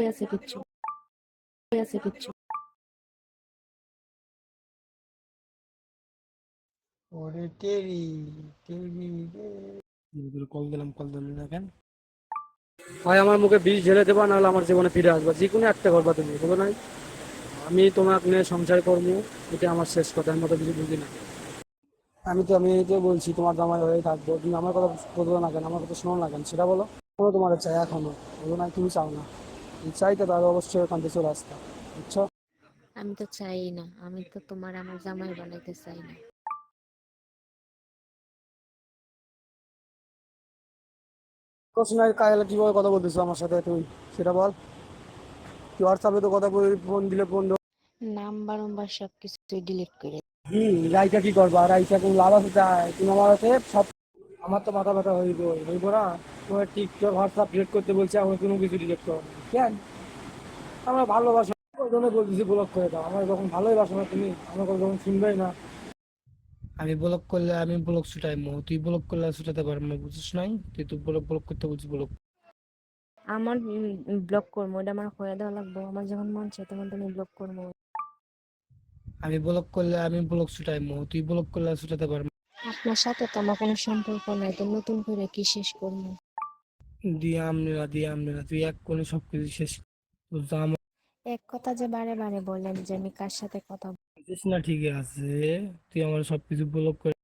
আছে কিচ্ছু আছে কিচ্ছু ওরে টেরি টেরি রে কল দিলাম না কেন? হয় আমার মুখে বিষ ঢেলে দেবা, নাহলে আমার জীবনে ফিরে আসবা, যে কোনো একটা করবা তুমি, বুঝো নাই? আমি তোমাকে নিয়ে সংসার করবো, এটা আমার শেষ কথা, আমি মতো কিছু বুঝি না। আমি তো বলছি তোমার জামাই হয়ে থাকবো, তুমি আমার কথা বলবো না কেন, আমার কথা শোনো না কেন সেটা বলো। এখনো তোমার চাই, এখনো বলো না তুমি চাও না। তুমি চাইতে তাহলে অবশ্যই ওখান থেকে চলে আসতা, বুঝছো? আমি তো চাই না, আমি তো তোমার আমার জামাই বানাইতে চাই না। কোশনার কায়লা কিভাবে কথা বলতেছো আমার সাথে তুই, সেটা বল। তুই হোয়াটসঅ্যাপে তো কথা বলে ফোন দিলে ফোন। নাম্বার নাম্বার সবকিছু ডিলিট করে। রাইটা কি করবা, রাইটা কোনো লাভ আছে? তাই তুমি আমার কাছে সব, আমার তো মাথা ব্যথা হইব না। তোমার টিকটক হোয়াটসঅ্যাপ ডিলেট করতে বলছে, আমার কোনো কিছু ডিলেট করো না। কেন? আমরা ভালোবাসা, ওই জন্য বলতেছি ব্লক করে দাও। আমার যখন ভালোই বাসো না তুমি, আমার কথা যখন শুনবেই না। আমি ব্লক করলে আমি ব্লক ছুটাইমু, তুই ব্লক করলে ছুটাতে পারবো না, বুঝছিস নাই? তুই তো ব্লক ব্লক করতে বলছিস ব্লক। আমার ব্লক করবো, এটা আমার হয়ে দেওয়া লাগবো। আমার যখন মন চাই তখন তুমি ব্লক করবো। আমি ব্লক করলে আমি ব্লক ছুটাইমু, তুই ব্লক করলে ছুটাতে পারবো না। আপনার সাথে তো আমার কোনো সম্পর্ক নাই, তো নতুন করে কি শেষ করবো? দিয়ে আমনে না তুই এক কোণে সবকিছু শেষ। তো যা আমার এক কথা যে বারে বারে বলেন যে আমি কার সাথে কথা বুঝিস না, ঠিকই আছে। তুই আমার সবকিছু ব্লক করে